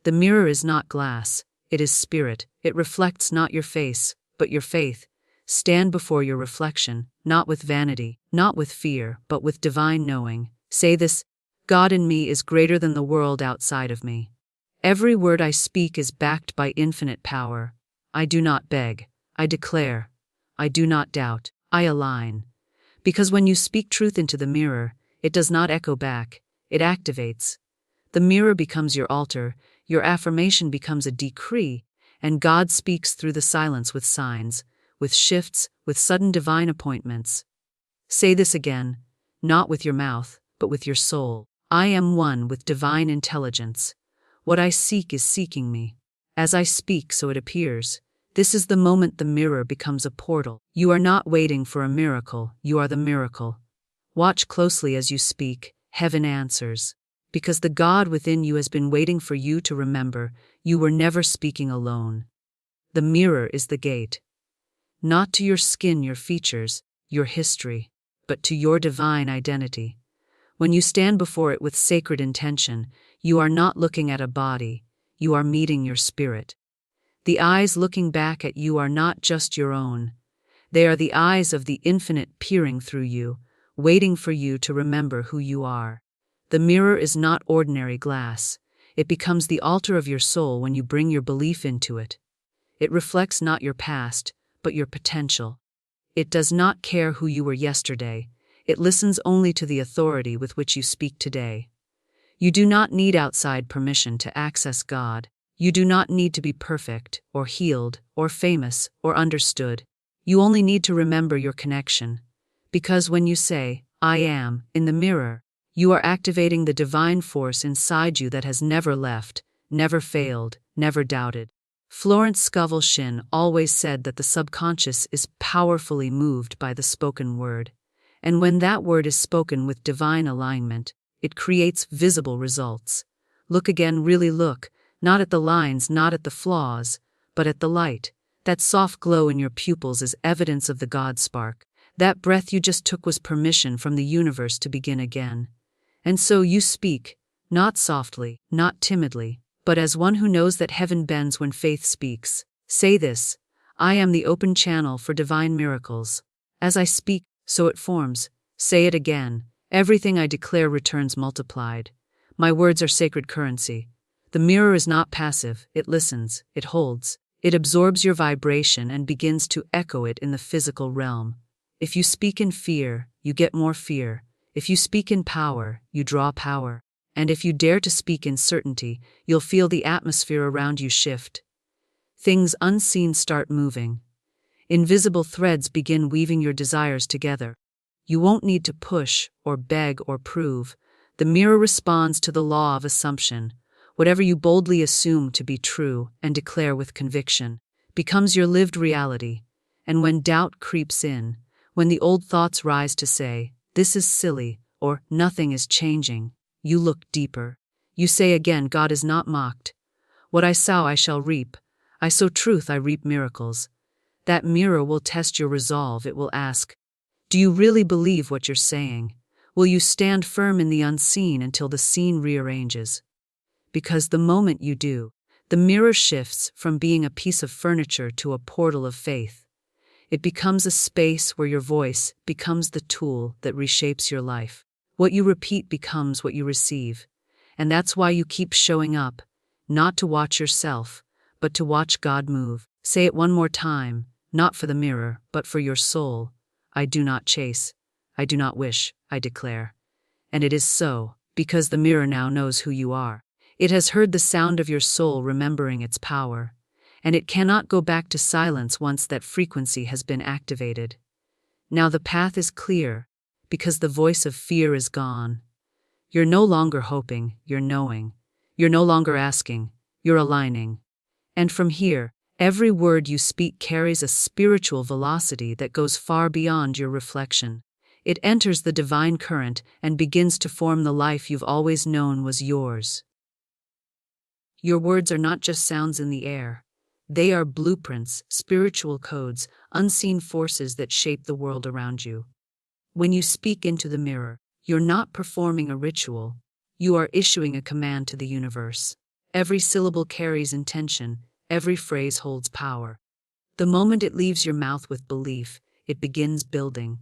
The mirror is not glass, it is spirit. It reflects not your face, but your faith. Stand before your reflection, not with vanity, not with fear, but with divine knowing. Say this: God in me is greater than the world outside of me. Every word I speak is backed by infinite power. I do not beg, I declare. I do not doubt, I align. Because when you speak truth into the mirror, it does not echo back, it activates. The mirror becomes your altar, your affirmation becomes a decree, and God speaks through the silence with signs, with shifts, with sudden divine appointments. Say this again, not with your mouth, but with your soul. I am one with divine intelligence. What I seek is seeking me. As I speak, so it appears. This is the moment the mirror becomes a portal. You are not waiting for a miracle, you are the miracle. Watch closely as you speak, heaven answers. Because the God within you has been waiting for you to remember, you were never speaking alone. The mirror is the gate. Not to your skin, your features, your history, but to your divine identity. When you stand before it with sacred intention, you are not looking at a body, you are meeting your spirit. The eyes looking back at you are not just your own. They are the eyes of the infinite peering through you, waiting for you to remember who you are. The mirror is not ordinary glass. It becomes the altar of your soul when you bring your belief into it. It reflects not your past, but your potential. It does not care who you were yesterday. It listens only to the authority with which you speak today. You do not need outside permission to access God. You do not need to be perfect, or healed, or famous, or understood. You only need to remember your connection. Because when you say, I am, in the mirror, you are activating the divine force inside you that has never left, never failed, never doubted. Florence Scovel Shinn always said that the subconscious is powerfully moved by the spoken word. And when that word is spoken with divine alignment, it creates visible results. Look again, really look, not at the lines, not at the flaws, but at the light. That soft glow in your pupils is evidence of the God spark. That breath you just took was permission from the universe to begin again. And so you speak, not softly, not timidly, but as one who knows that heaven bends when faith speaks. Say this: I am the open channel for divine miracles. As I speak, so it forms. Say it again. Everything I declare returns multiplied. My words are sacred currency. The mirror is not passive, it listens, it holds, it absorbs your vibration and begins to echo it in the physical realm. If you speak in fear, you get more fear. If you speak in power, you draw power. And if you dare to speak in certainty, you'll feel the atmosphere around you shift. Things unseen start moving. Invisible threads begin weaving your desires together. You won't need to push, or beg, or prove. The mirror responds to the law of assumption. Whatever you boldly assume to be true and declare with conviction becomes your lived reality. And when doubt creeps in, when the old thoughts rise to say, this is silly, or nothing is changing, you look deeper. You say again, God is not mocked. What I sow I shall reap. I sow truth, I reap miracles. That mirror will test your resolve. It will ask, do you really believe what you're saying? Will you stand firm in the unseen until the scene rearranges? Because the moment you do, the mirror shifts from being a piece of furniture to a portal of faith. It becomes a space where your voice becomes the tool that reshapes your life. What you repeat becomes what you receive. And that's why you keep showing up, not to watch yourself, but to watch God move. Say it one more time, not for the mirror, but for your soul. I do not chase. I do not wish, I declare. And it is so, because the mirror now knows who you are. It has heard the sound of your soul remembering its power, and it cannot go back to silence once that frequency has been activated. Now the path is clear, because the voice of fear is gone. You're no longer hoping, you're knowing. You're no longer asking, you're aligning. And from here, every word you speak carries a spiritual velocity that goes far beyond your reflection. It enters the divine current and begins to form the life you've always known was yours. Your words are not just sounds in the air. They are blueprints, spiritual codes, unseen forces that shape the world around you. When you speak into the mirror, you're not performing a ritual. You are issuing a command to the universe. Every syllable carries intention, every phrase holds power. The moment it leaves your mouth with belief, it begins building.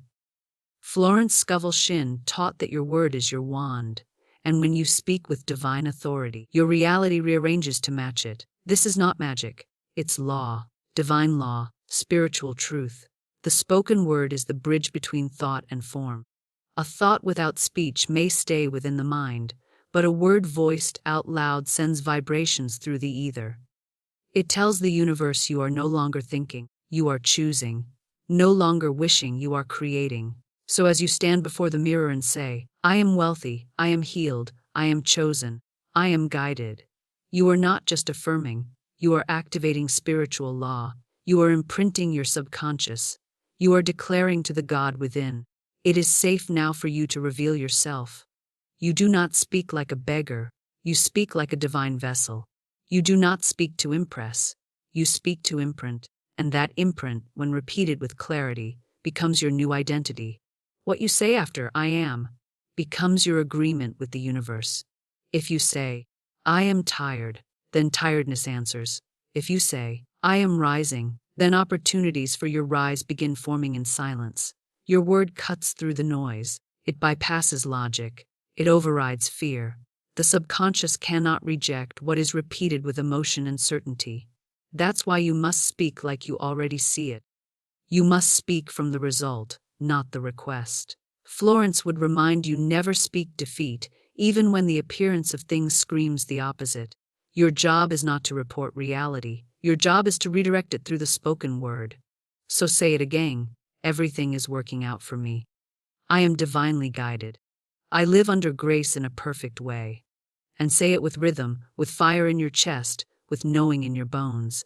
Florence Scovel Shinn taught that your word is your wand, and when you speak with divine authority, your reality rearranges to match it. This is not magic, it's law, divine law, spiritual truth. The spoken word is the bridge between thought and form. A thought without speech may stay within the mind, but a word voiced out loud sends vibrations through the ether. It tells the universe you are no longer thinking, you are choosing. No longer wishing, you are creating. So as you stand before the mirror and say, I am wealthy, I am healed, I am chosen, I am guided, you are not just affirming, you are activating spiritual law, you are imprinting your subconscious, you are declaring to the God within, it is safe now for you to reveal yourself. You do not speak like a beggar, you speak like a divine vessel. You do not speak to impress, you speak to imprint, and that imprint, when repeated with clarity, becomes your new identity. What you say after I am becomes your agreement with the universe. If you say, I am tired, then tiredness answers. If you say, I am rising, then opportunities for your rise begin forming in silence. Your word cuts through the noise, it bypasses logic, it overrides fear. The subconscious cannot reject what is repeated with emotion and certainty. That's why you must speak like you already see it. You must speak from the result, not the request. Florence would remind you never speak defeat, even when the appearance of things screams the opposite. Your job is not to report reality. Your job is to redirect it through the spoken word. So say it again. Everything is working out for me. I am divinely guided. I live under grace in a perfect way. And say it with rhythm, with fire in your chest, with knowing in your bones.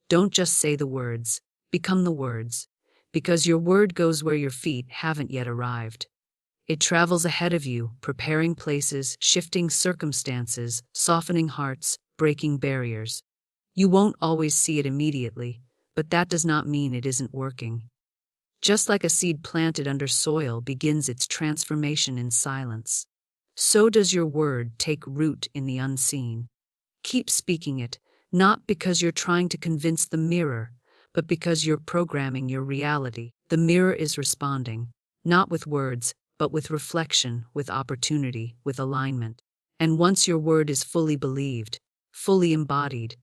Don't just say the words, become the words, because your word goes where your feet haven't yet arrived. It travels ahead of you, preparing places, shifting circumstances, softening hearts, breaking barriers. You won't always see it immediately, but that does not mean it isn't working. Just like a seed planted under soil begins its transformation in silence, so does your word take root in the unseen. Keep speaking it, not because you're trying to convince the mirror, but because you're programming your reality. The mirror is responding, not with words, but with reflection, with opportunity, with alignment. And once your word is fully believed, fully embodied,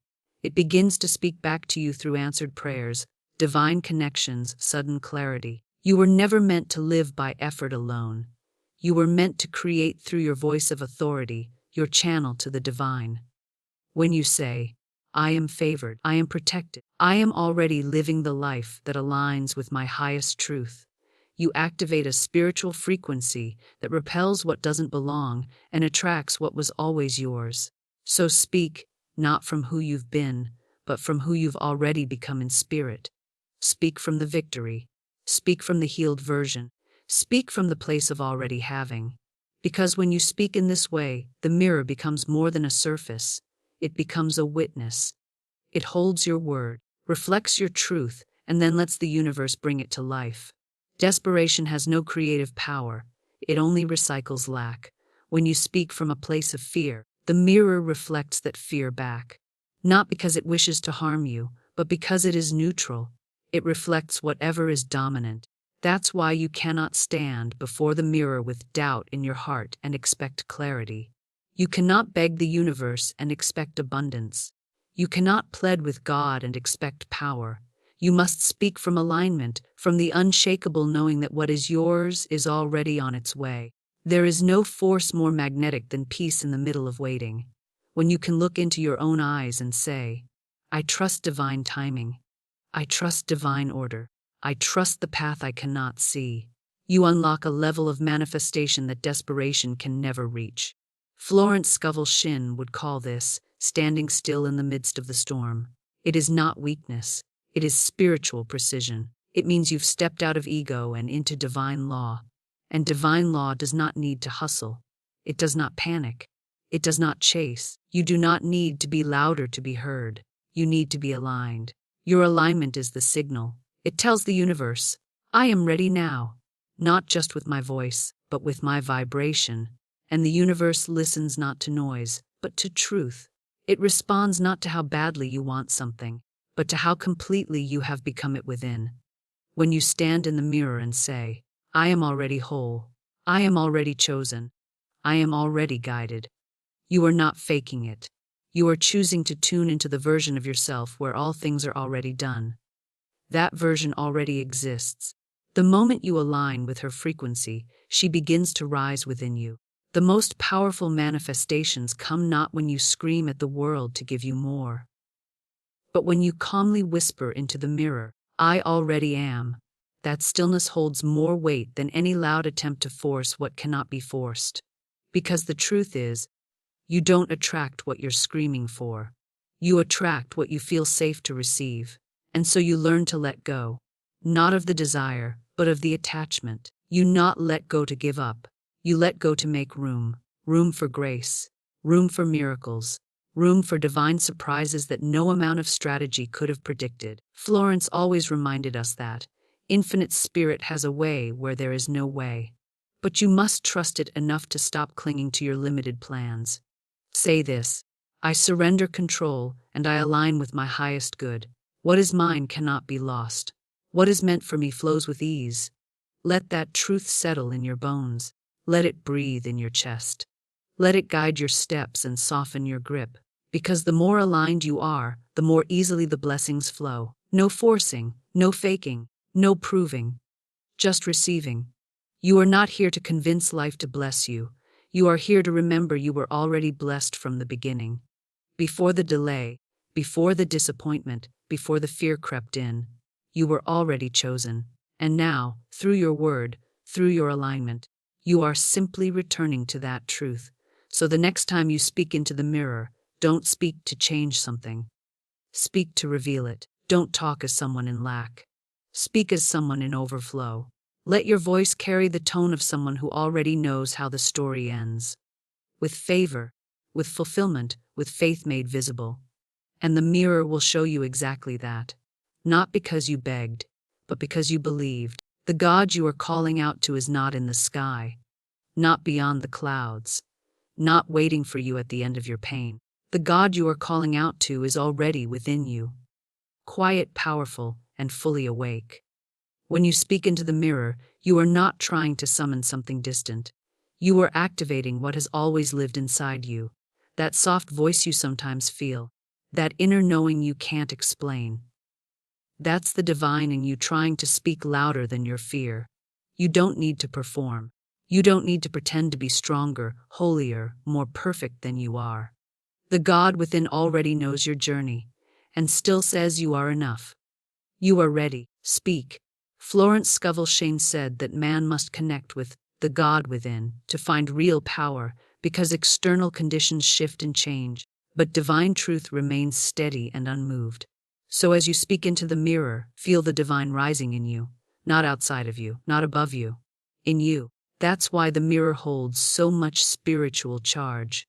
it begins to speak back to you through answered prayers, divine connections, sudden clarity. You were never meant to live by effort alone. You were meant to create through your voice of authority, your channel to the divine. When you say, I am favored, I am protected, I am already living the life that aligns with my highest truth, you activate a spiritual frequency that repels what doesn't belong and attracts what was always yours. So speak, not from who you've been, but from who you've already become in spirit. Speak from the victory. Speak from the healed version. Speak from the place of already having. Because when you speak in this way, the mirror becomes more than a surface. It becomes a witness. It holds your word, reflects your truth, and then lets the universe bring it to life. Desperation has no creative power. It only recycles lack. When you speak from a place of fear, the mirror reflects that fear back. Not because it wishes to harm you, but because it is neutral. It reflects whatever is dominant. That's why you cannot stand before the mirror with doubt in your heart and expect clarity. You cannot beg the universe and expect abundance. You cannot plead with God and expect power. You must speak from alignment, from the unshakable knowing that what is yours is already on its way. There is no force more magnetic than peace in the middle of waiting. When you can look into your own eyes and say, I trust divine timing. I trust divine order. I trust the path I cannot see. You unlock a level of manifestation that desperation can never reach. Florence Scovel Shinn would call this standing still in the midst of the storm. It is not weakness. It is spiritual precision. It means you've stepped out of ego and into divine law. And divine law does not need to hustle. It does not panic. It does not chase. You do not need to be louder to be heard. You need to be aligned. Your alignment is the signal. It tells the universe, I am ready now, not just with my voice, but with my vibration. And the universe listens not to noise, but to truth. It responds not to how badly you want something, but to how completely you have become it within. When you stand in the mirror and say, I am already whole, I am already chosen, I am already guided, you are not faking it. You are choosing to tune into the version of yourself where all things are already done. That version already exists. The moment you align with her frequency, she begins to rise within you. The most powerful manifestations come not when you scream at the world to give you more, but when you calmly whisper into the mirror, I already am. That stillness holds more weight than any loud attempt to force what cannot be forced. Because the truth is, you don't attract what you're screaming for. You attract what you feel safe to receive. And so you learn to let go. Not of the desire, but of the attachment. You not let go to give up. You let go to make room. Room for grace. Room for miracles. Room for divine surprises that no amount of strategy could have predicted. Florence always reminded us that infinite spirit has a way where there is no way. But you must trust it enough to stop clinging to your limited plans. Say this, I surrender control and I align with my highest good. What is mine cannot be lost. What is meant for me flows with ease. Let that truth settle in your bones. Let it breathe in your chest. Let it guide your steps and soften your grip. Because the more aligned you are, the more easily the blessings flow. No forcing, no faking, no proving. Just receiving. You are not here to convince life to bless you. You are here to remember you were already blessed from the beginning. Before the delay, before the disappointment, before the fear crept in, you were already chosen. And now, through your word, through your alignment, you are simply returning to that truth. So the next time you speak into the mirror, don't speak to change something. Speak to reveal it. Don't talk as someone in lack. Speak as someone in overflow. Let your voice carry the tone of someone who already knows how the story ends. With favor, with fulfillment, with faith made visible. And the mirror will show you exactly that. Not because you begged, but because you believed. The God you are calling out to is not in the sky, not beyond the clouds, not waiting for you at the end of your pain. The God you are calling out to is already within you, quiet, powerful, and fully awake. When you speak into the mirror, you are not trying to summon something distant. You are activating what has always lived inside you, that soft voice you sometimes feel, that inner knowing you can't explain. That's the divine in you trying to speak louder than your fear. You don't need to perform. You don't need to pretend to be stronger, holier, more perfect than you are. The God within already knows your journey, and still says you are enough. You are ready. Speak. Florence Scovel Shinn said that man must connect with the God within to find real power, because external conditions shift and change, but divine truth remains steady and unmoved. So as you speak into the mirror, feel the divine rising in you, not outside of you, not above you, in you. That's why the mirror holds so much spiritual charge,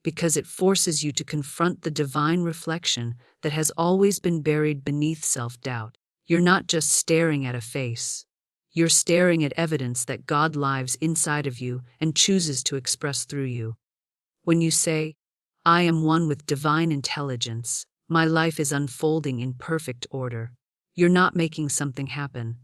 because it forces you to confront the divine reflection that has always been buried beneath self-doubt. You're not just staring at a face. You're staring at evidence that God lives inside of you and chooses to express through you. When you say, I am one with divine intelligence, my life is unfolding in perfect order, you're not making something happen.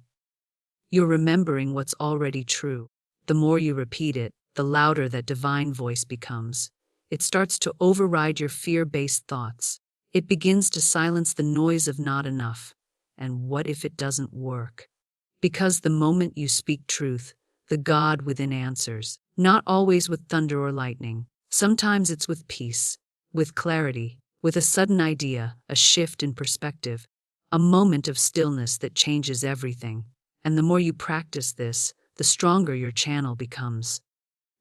You're remembering what's already true. The more you repeat it, the louder that divine voice becomes. It starts to override your fear-based thoughts. It begins to silence the noise of not enough. And what if it doesn't work? Because the moment you speak truth, the God within answers, not always with thunder or lightning. Sometimes it's with peace, with clarity, with a sudden idea, a shift in perspective, a moment of stillness that changes everything. And the more you practice this, the stronger your channel becomes.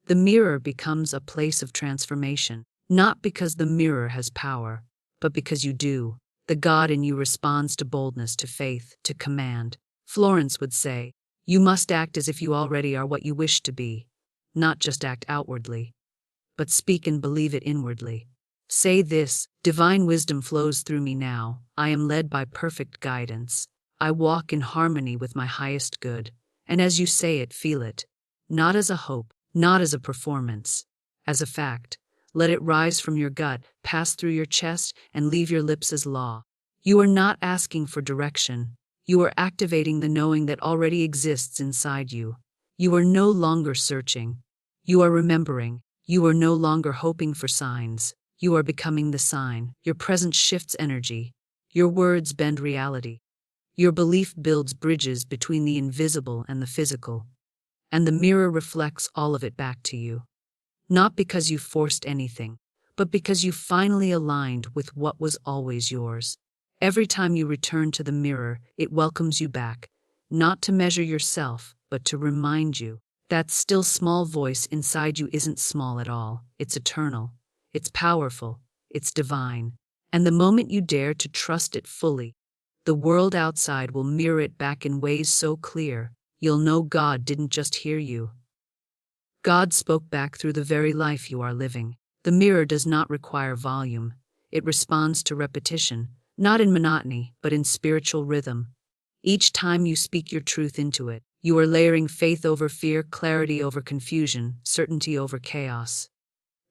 The mirror becomes a place of transformation, not because the mirror has power, but because you do. The God in you responds to boldness, to faith, to command. Florence would say, you must act as if you already are what you wish to be, not just act outwardly, but speak and believe it inwardly. Say this, divine wisdom flows through me now. I am led by perfect guidance. I walk in harmony with my highest good. And as you say it, feel it, not as a hope, not as a performance, as a fact. Let it rise from your gut, pass through your chest, and leave your lips as law. You are not asking for direction. You are activating the knowing that already exists inside you. You are no longer searching. You are remembering. You are no longer hoping for signs. You are becoming the sign. Your presence shifts energy. Your words bend reality. Your belief builds bridges between the invisible and the physical. And the mirror reflects all of it back to you. Not because you forced anything, but because you finally aligned with what was always yours. Every time you return to the mirror, it welcomes you back, not to measure yourself, but to remind you that still small voice inside you isn't small at all. It's eternal, it's powerful, it's divine. And the moment you dare to trust it fully, the world outside will mirror it back in ways so clear, you'll know God didn't just hear you. God spoke back through the very life you are living. The mirror does not require volume. It responds to repetition, not in monotony, but in spiritual rhythm. Each time you speak your truth into it, you are layering faith over fear, clarity over confusion, certainty over chaos.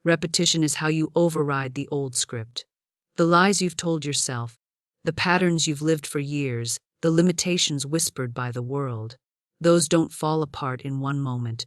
Repetition is how you override the old script. The lies you've told yourself, the patterns you've lived for years, the limitations whispered by the world. Those don't fall apart in one moment.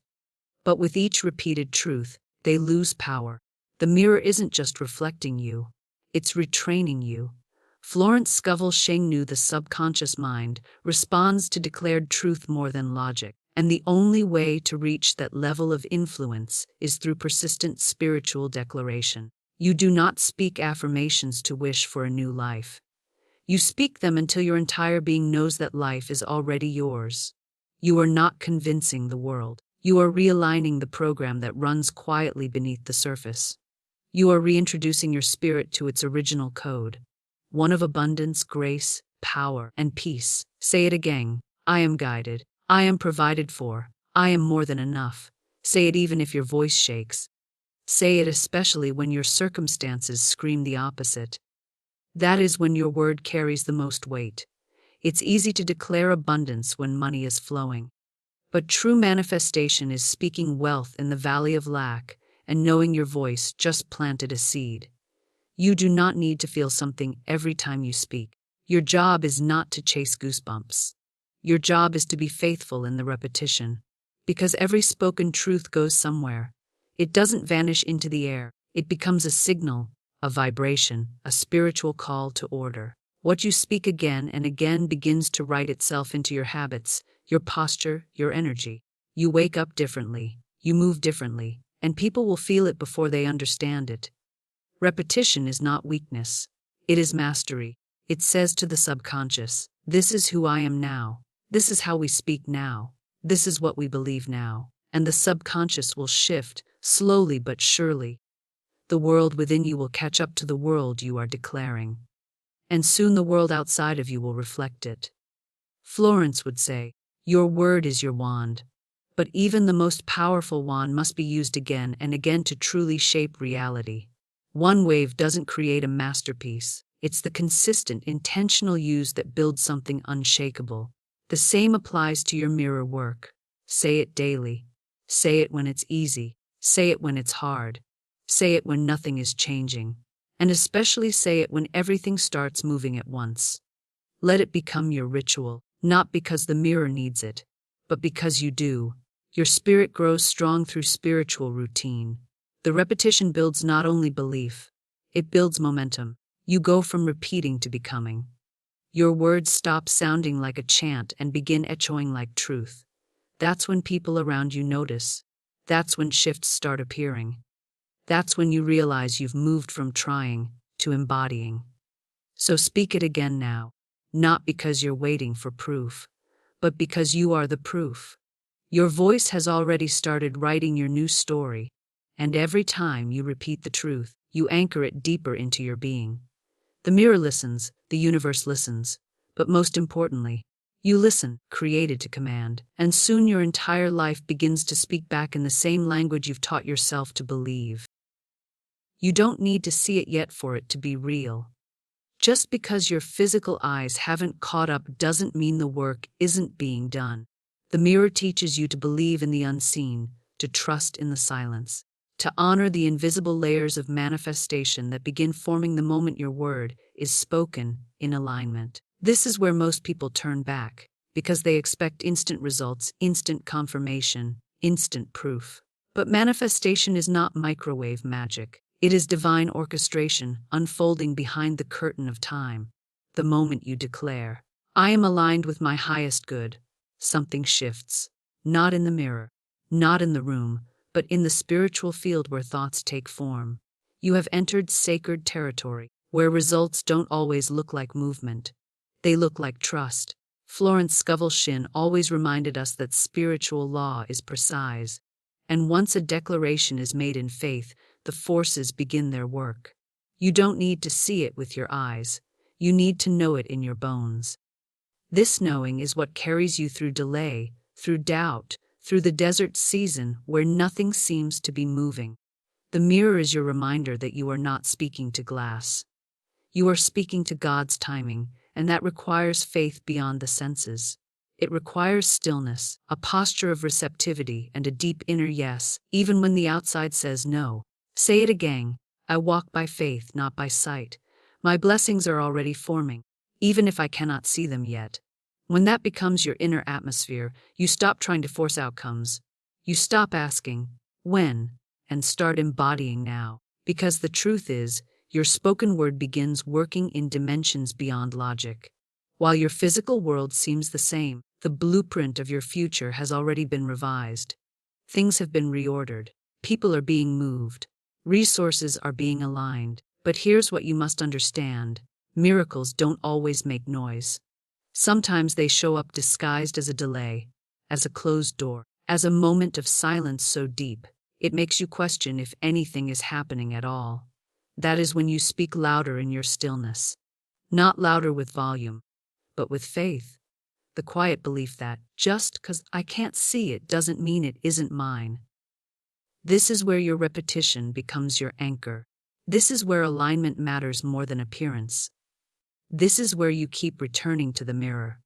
But with each repeated truth, they lose power. The mirror isn't just reflecting you, it's retraining you. Florence Scovel Shinn knew the subconscious mind responds to declared truth more than logic, and the only way to reach that level of influence is through persistent spiritual declaration. You do not speak affirmations to wish for a new life. You speak them until your entire being knows that life is already yours. You are not convincing the world. You are realigning the program that runs quietly beneath the surface. You are reintroducing your spirit to its original code, one of abundance, grace, power, and peace. Say it again. I am guided. I am provided for. I am more than enough. Say it even if your voice shakes. Say it especially when your circumstances scream the opposite. That is when your word carries the most weight. It's easy to declare abundance when money is flowing. But true manifestation is speaking wealth in the valley of lack and knowing your voice just planted a seed. You do not need to feel something every time you speak. Your job is not to chase goosebumps. Your job is to be faithful in the repetition. Because every spoken truth goes somewhere. It doesn't vanish into the air. It becomes a signal, a vibration, a spiritual call to order. What you speak again and again begins to write itself into your habits, your posture, your energy. You wake up differently, you move differently, and people will feel it before they understand it. Repetition is not weakness. It is mastery. It says to the subconscious, this is who I am now. This is how we speak now. This is what we believe now. And the subconscious will shift, slowly but surely. The world within you will catch up to the world you are declaring. And soon the world outside of you will reflect it. Florence would say, your word is your wand. But even the most powerful wand must be used again and again to truly shape reality. One wave doesn't create a masterpiece. It's the consistent, intentional use that builds something unshakable. The same applies to your mirror work. Say it daily. Say it when it's easy. Say it when it's hard. Say it when nothing is changing. And especially say it when everything starts moving at once. Let it become your ritual, not because the mirror needs it, but because you do. Your spirit grows strong through spiritual routine. The repetition builds not only belief, it builds momentum. You go from repeating to becoming. Your words stop sounding like a chant and begin echoing like truth. That's when people around you notice. That's when shifts start appearing. That's when you realize you've moved from trying to embodying. So speak it again now, not because you're waiting for proof, but because you are the proof. Your voice has already started writing your new story, and every time you repeat the truth, you anchor it deeper into your being. The mirror listens, the universe listens, but most importantly, you listen, created to command, and soon your entire life begins to speak back in the same language you've taught yourself to believe. You don't need to see it yet for it to be real. Just because your physical eyes haven't caught up doesn't mean the work isn't being done. The mirror teaches you to believe in the unseen, to trust in the silence, to honor the invisible layers of manifestation that begin forming the moment your word is spoken in alignment. This is where most people turn back, because they expect instant results, instant confirmation, instant proof. But manifestation is not microwave magic. It is divine orchestration unfolding behind the curtain of time. The moment you declare, "I am aligned with my highest good," something shifts. Not in the mirror, not in the room, but in the spiritual field where thoughts take form. You have entered sacred territory, where results don't always look like movement. They look like trust. Florence Scovel Shinn always reminded us that spiritual law is precise, and once a declaration is made in faith, the forces begin their work. You don't need to see it with your eyes. You need to know it in your bones. This knowing is what carries you through delay, through doubt, through the desert season where nothing seems to be moving. The mirror is your reminder that you are not speaking to glass. You are speaking to God's timing, and that requires faith beyond the senses. It requires stillness, a posture of receptivity, and a deep inner yes, even when the outside says no. Say it again. I walk by faith, not by sight. My blessings are already forming, even if I cannot see them yet. When that becomes your inner atmosphere, you stop trying to force outcomes. You stop asking, when, and start embodying now. Because the truth is, your spoken word begins working in dimensions beyond logic. While your physical world seems the same, the blueprint of your future has already been revised. Things have been reordered. People are being moved. Resources are being aligned. But here's what you must understand. Miracles don't always make noise. Sometimes they show up disguised as a delay, as a closed door, as a moment of silence so deep, it makes you question if anything is happening at all. That is when you speak louder in your stillness. Not louder with volume, but with faith. The quiet belief that, just 'cause I can't see it doesn't mean it isn't mine. This is where your repetition becomes your anchor. This is where alignment matters more than appearance. This is where you keep returning to the mirror.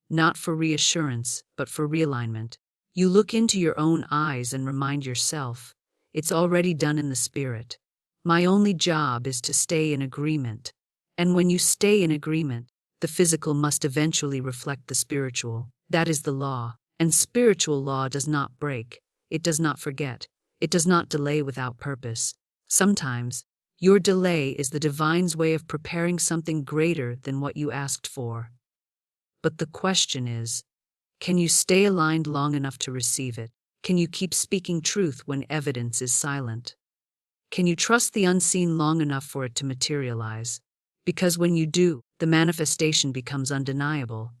Not for reassurance, but for realignment. You look into your own eyes and remind yourself, it's already done in the spirit. My only job is to stay in agreement. And when you stay in agreement, the physical must eventually reflect the spiritual. That is the law. And spiritual law does not break. It does not forget. It does not delay without purpose. Sometimes, your delay is the divine's way of preparing something greater than what you asked for. But the question is, can you stay aligned long enough to receive it? Can you keep speaking truth when evidence is silent? Can you trust the unseen long enough for it to materialize? Because when you do, the manifestation becomes undeniable.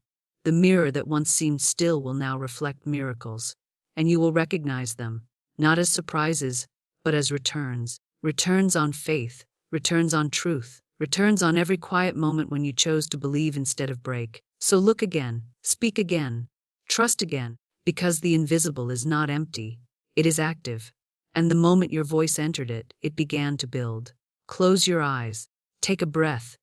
The mirror that once seemed still will now reflect miracles, and you will recognize them, not as surprises, but as returns. Returns on faith, returns on truth, returns on every quiet moment when you chose to believe instead of break. So look again, speak again, trust again, because the invisible is not empty, it is active. And the moment your voice entered it, it began to build. Close your eyes, take a breath,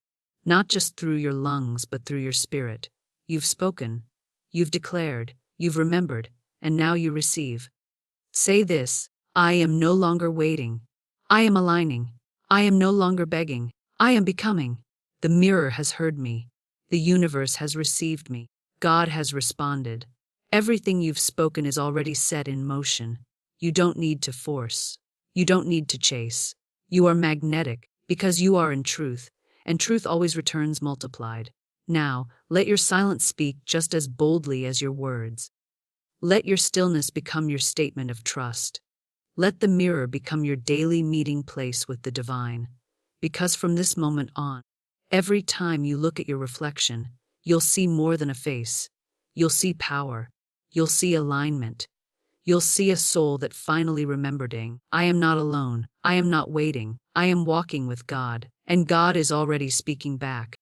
not just through your lungs but through your spirit. You've spoken, you've declared, you've remembered, and now you receive. Say this, I am no longer waiting. I am aligning. I am no longer begging. I am becoming. The mirror has heard me. The universe has received me. God has responded. Everything you've spoken is already set in motion. You don't need to force. You don't need to chase. You are magnetic because you are in truth, and truth always returns multiplied. Now, let your silence speak just as boldly as your words. Let your stillness become your statement of trust. Let the mirror become your daily meeting place with the divine. Because from this moment on, every time you look at your reflection, you'll see more than a face. You'll see power. You'll see alignment. You'll see a soul that finally remembered, I am not alone. I am not waiting. I am walking with God. And God is already speaking back.